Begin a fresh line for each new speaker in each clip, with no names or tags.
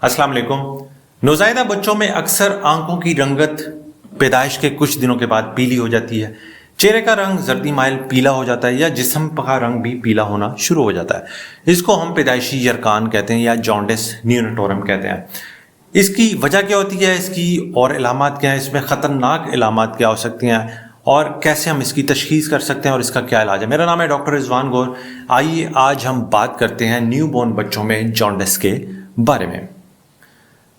अस्सलाम वालेकुम। नौज़ायदा बच्चों में अक्सर आंखों की रंगत पैदाइश के कुछ दिनों के बाद पीली हो जाती है, चेहरे का रंग जर्दी माइल पीला हो जाता है या जिस्म का रंग भी पीला होना शुरू हो जाता है। इसको हम पैदाइशी यरकान कहते हैं या जॉन्डिस नियोनेटोरम कहते हैं। इसकी वजह क्या होती है, इसकी और इलामात क्या है, इसमें ख़तरनाक इलामात क्या हो सकती हैं और कैसे हम इसकी तशखीस कर सकते हैं और इसका क्या इलाज है। मेरा नाम है डॉक्टर रिजवान गौर। आइए आज हम बात करते हैं न्यू बोर्न बच्चों में जॉन्डिस के बारे में।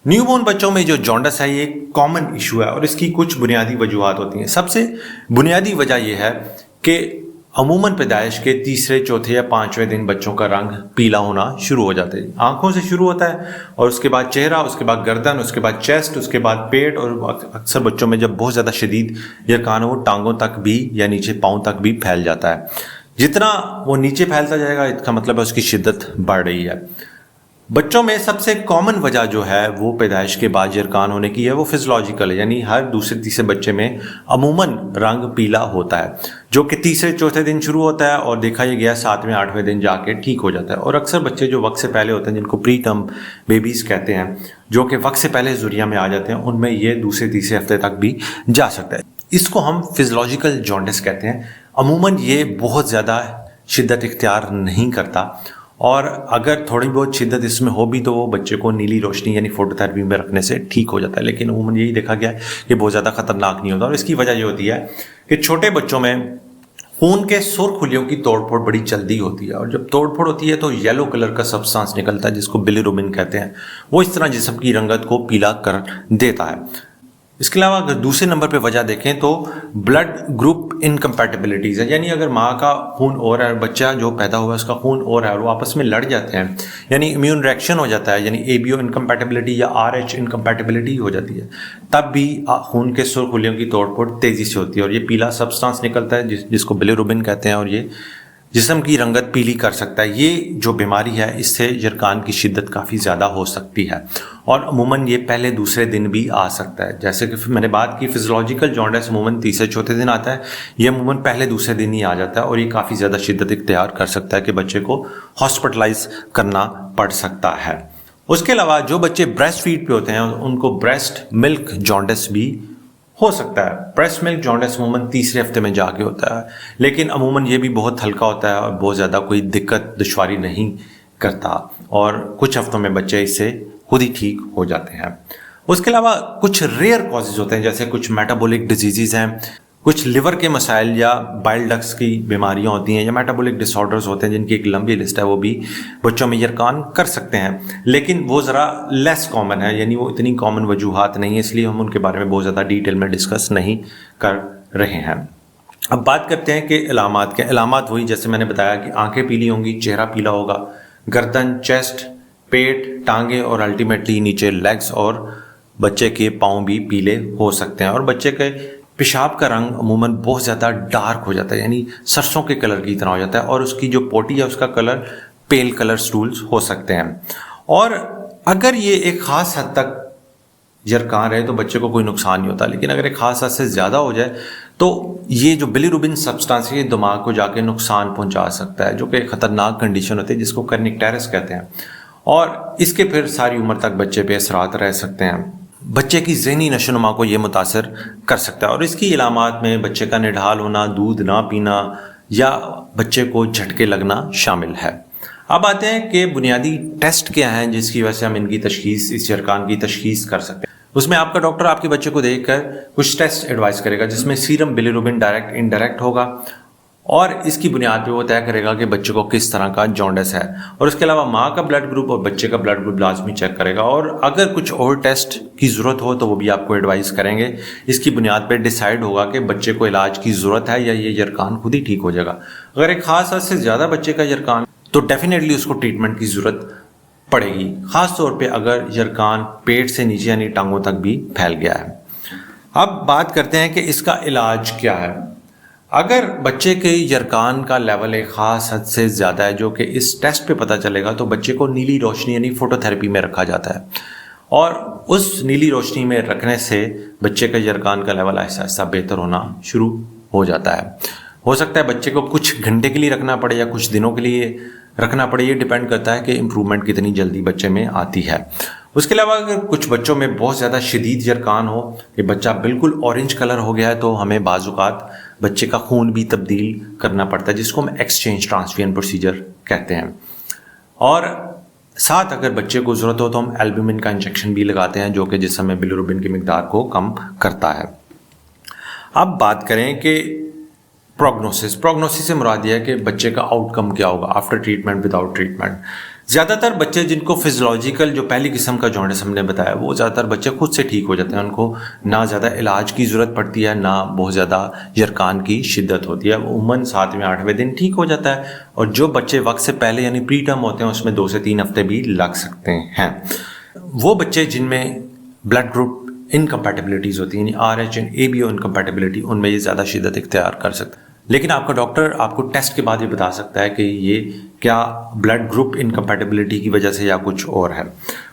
न्यूबॉर्न बच्चों में जो जॉन्डिस है ये कॉमन इशू है और इसकी कुछ बुनियादी वजूहात होती हैं। सबसे बुनियादी वजह यह है कि अमूमन पैदाइश के तीसरे, चौथे या पांचवें दिन बच्चों का रंग पीला होना शुरू हो जाता है। आंखों से शुरू होता है और उसके बाद चेहरा, उसके बाद गर्दन, उसके बाद चेस्ट, उसके बाद पेट और अक्सर बच्चों में जब बहुत ज़्यादा शदीद यरकान हो टांगों तक भी या नीचे पाँव तक भी फैल जाता है। जितना वो नीचे फैलता जाएगा इसका मतलब है उसकी शिद्दत बढ़ रही है। बच्चों में सबसे कॉमन वजह जो है वो पैदाइश के बाद यरकान होने की है, वो फिजियोलॉजिकल है, यानी हर दूसरे तीसरे बच्चे में अमूमन रंग पीला होता है जो कि तीसरे चौथे दिन शुरू होता है और देखा यह गया 7वें 8वें दिन जाके ठीक हो जाता है। और अक्सर बच्चे जो वक्त से पहले होते हैं, जिनको प्री टर्म बेबीज़ कहते हैं, जो कि वक्त से पहले ज़ुरिया में आ जाते हैं, उनमें ये दूसरे तीसरे हफ्ते तक भी जा सकता है। इसको हम फिजियोलॉजिकल जॉन्डिस कहते हैं। अमूमन ये बहुत ज़्यादा शिद्दत इख्तियार नहीं करता और अगर थोड़ी बहुत शिद्दत इसमें हो भी तो वो बच्चे को नीली रोशनी यानी फोटोथेरेपी में रखने से ठीक हो जाता है। लेकिन अमूमन यही देखा गया है कि बहुत ज़्यादा खतरनाक नहीं होता और इसकी वजह ये होती है कि छोटे बच्चों में खून के सुर्खुलियों की तोड़फोड़ बड़ी जल्दी होती है और जब तोड़फोड़ होती है तो येलो कलर का सब्सटेंस निकलता है जिसको बिलिरुबिन कहते हैं। वो इस तरह जिस्म की रंगत को पीला कर देता है। इसके अलावा अगर दूसरे नंबर पे वजह देखें तो ब्लड ग्रुप इनकम्पैटिबिलिटीज़ है, यानी अगर माँ का खून और है, बच्चा जो पैदा हुआ है उसका खून और है और वो आपस में लड़ जाते हैं, यानी इम्यून रिएक्शन हो जाता है, यानी ABO इनकम्पैटिबिलिटी या RH इनकम्पैटिबिलिटी हो जाती है, तब भी खून के सुर्खुलियों की तोड़फोड़ तेज़ी से होती है और ये पीला सब्सटेंस निकलता है जिसको बिलिरुबिन कहते हैं और ये जिस्म की रंगत पीली कर सकता है। ये जो बीमारी है इससे यरकान की शिद्दत काफ़ी ज़्यादा हो सकती है और अमूमन ये पहले दूसरे दिन भी आ सकता है। जैसे कि मैंने बात की, फिजियोलॉजिकल जॉन्डिस अमूमन तीसरे चौथे दिन आता है, ये अमूमन पहले दूसरे दिन ही आ जाता है और ये काफ़ी ज़्यादा शिद्दत इख्तियार कर सकता है कि बच्चे को हॉस्पिटलाइज करना पड़ सकता है। उसके अलावा जो बच्चे ब्रेस्ट फीड पे होते हैं उनको ब्रेस्ट मिल्क जॉन्डिस भी हो सकता है। ब्रेस्ट मिल्क जॉन्डिस अमूमन तीसरे हफ्ते में जाके होता है, लेकिन अमूमन ये भी बहुत हल्का होता है और बहुत ज़्यादा कोई दिक्कत दुश्वारी नहीं करता और कुछ हफ्तों में बच्चे इससे खुद ही ठीक हो जाते हैं। उसके अलावा कुछ रेयर कॉजेज़ होते हैं, जैसे कुछ मेटाबॉलिक डिजीज़ हैं, कुछ लिवर के मसाइल या बाइल डक्ट्स की बीमारियां होती हैं या मेटाबॉलिक डिसऑर्डर्स होते हैं जिनकी एक लंबी लिस्ट है, वो भी बच्चों में यरकान कर सकते हैं, लेकिन वो ज़रा लेस कॉमन है, यानी वो इतनी कॉमन वजूहात नहीं है, इसलिए हम उनके बारे में बहुत ज़्यादा डिटेल में डिस्कस नहीं कर रहे हैं। अब बात करते हैं कि इलामात के। इलामात वही जैसे मैंने बताया कि आंखें पीली होंगी, चेहरा पीला होगा, गर्दन, चेस्ट, पेट, टांगे और अल्टीमेटली नीचे लेग्स और बच्चे के पाँव भी पीले हो सकते हैं और बच्चे के पेशाब का रंग अमूमन बहुत ज़्यादा डार्क हो जाता है, यानी सरसों के कलर की तरह हो जाता है और उसकी जो पोटी है उसका कलर पेल कलर स्टूल्स हो सकते हैं। और अगर ये एक ख़ास हद तक यरकान रहे तो बच्चे को कोई नुकसान नहीं होता, लेकिन अगर एक ख़ास हद से ज़्यादा हो जाए तो ये जो बिलिरुबिन सब्सटेंस है दिमाग को जाके नुकसान पहुँचा सकता है, जो कि एक ख़तरनाक कंडीशन होती है जिसको कर्निकटेरिस कहते हैं और इसके फिर सारी उम्र तक बच्चे पे असरात रह सकते हैं। बच्चे की ज़हनी नशोनुमा को ये मुतासर कर सकता है और इसकी इलामात में बच्चे का निढाल होना, दूध ना पीना या बच्चे को झटके लगना शामिल है। अब आते हैं कि बुनियादी टेस्ट क्या हैं जिसकी वजह से हम इनकी तशखीस, इस यरकान की तशखीस कर सकते हैं। उसमें आपका डॉक्टर आपके बच्चे को देखकर कुछ टेस्ट एडवाइस करेगा जिसमें सीरम बिलिरुबिन डायरेक्ट इनडायरेक्ट होगा और इसकी बुनियाद पे वो तय करेगा कि बच्चे को किस तरह का जॉन्डिस है और उसके अलावा माँ का ब्लड ग्रुप और बच्चे का ब्लड ग्रुप लाजमी चेक करेगा और अगर कुछ और टेस्ट की ज़रूरत हो तो वो भी आपको एडवाइस करेंगे। इसकी बुनियाद पे डिसाइड होगा कि बच्चे को इलाज की ज़रूरत है या ये यरकान खुद ही ठीक हो जाएगा। अगर एक ख़ास हद से ज़्यादा बच्चे का यरकान तो डेफिनेटली उसको ट्रीटमेंट की ज़रूरत पड़ेगी, ख़ास तौर पर अगर यरकान पेट से नीचे यानी टांगों तक भी फैल गया है। अब बात करते हैं कि इसका इलाज क्या है। अगर बच्चे के यरकान का लेवल एक ख़ास हद से ज़्यादा है जो कि इस टेस्ट पे पता चलेगा तो बच्चे को नीली रोशनी यानी फोटोथेरेपी में रखा जाता है और उस नीली रोशनी में रखने से बच्चे का यरकान का लेवल ऐसा ऐसा बेहतर होना शुरू हो जाता है। हो सकता है बच्चे को कुछ घंटे के लिए रखना पड़े या कुछ दिनों के लिए रखना पड़े, ये डिपेंड करता है कि इम्प्रूवमेंट कितनी जल्दी बच्चे में आती है। اس کے علاوہ اگر کچھ بچوں میں بہت زیادہ شدید جرکان ہو کہ بچہ بالکل اورنج کلر ہو گیا ہے تو ہمیں بعض اوقات بچے کا خون بھی تبدیل کرنا پڑتا ہے، جس کو ہم ایکسچینج ٹرانسفیوژن پروسیجر کہتے ہیں. اور ساتھ اگر بچے کو ضرورت ہو تو ہم البومن کا انجیکشن بھی لگاتے ہیں جو کہ جسم میں بلیروبن کی مقدار کو کم کرتا ہے. اب بات کریں کہ پروگنوسس سے مراد یہ ہے کہ بچے کا آؤٹ کم کیا ہوگا after treatment with out treatment. زیادہ تر بچے جن کو فزیولوجیکل جو پہلی قسم کا جانڈس ہم نے بتایا وہ زیادہ تر بچے خود سے ٹھیک ہو جاتے ہیں، ان کو نہ زیادہ علاج کی ضرورت پڑتی ہے نہ بہت زیادہ جرکان کی شدت ہوتی ہے، وہ عموماً 7ویں 8ویں دن ٹھیک ہو جاتا ہے. اور جو بچے وقت سے پہلے یعنی پری ٹرم ہوتے ہیں اس میں 2 سے 3 ہفتے بھی لگ سکتے ہیں. وہ بچے جن میں بلڈ گروپ انکمپیٹیبلٹیز ہوتی ہیں یعنی RH اینڈ ABO انکمپیٹیبلٹی، ان میں یہ زیادہ شدت اختیار کر سکتے ہیں. لیکن آپ کا ڈاکٹر آپ کو ٹیسٹ کے بعد یہ بتا سکتا ہے کہ یہ کیا بلڈ گروپ انکمپیٹیبلٹی کی وجہ سے یا کچھ اور ہے.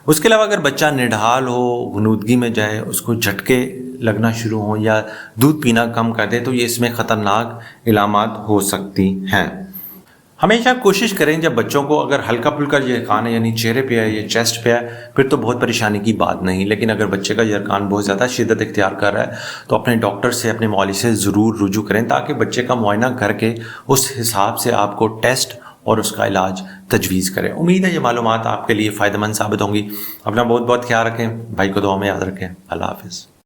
اس کے علاوہ اگر بچہ نڈھال ہو، غنودگی میں جائے، اس کو جھٹکے لگنا شروع ہوں یا دودھ پینا کم کر دے تو یہ اس میں خطرناک علامات ہو سکتی ہیں. ہمیشہ کوشش کریں جب بچوں کو اگر ہلکا پھلکا جرکان ہے یعنی چہرے پہ ہے یا چیسٹ پہ ہے پھر تو بہت پریشانی کی بات نہیں، لیکن اگر بچے کا جرکان بہت زیادہ شدت اختیار کر رہا ہے تو اپنے ڈاکٹر سے اپنے معالج سے ضرور رجوع کریں تاکہ بچے کا معائنہ کر کے اس حساب سے آپ کو ٹیسٹ اور اس کا علاج تجویز کریں. امید ہے یہ معلومات آپ کے لیے فائدہ مند ثابت ہوں گی. اپنا بہت بہت خیال رکھیں، بھائی کو دعا میں یاد رکھیں. اللہ حافظ.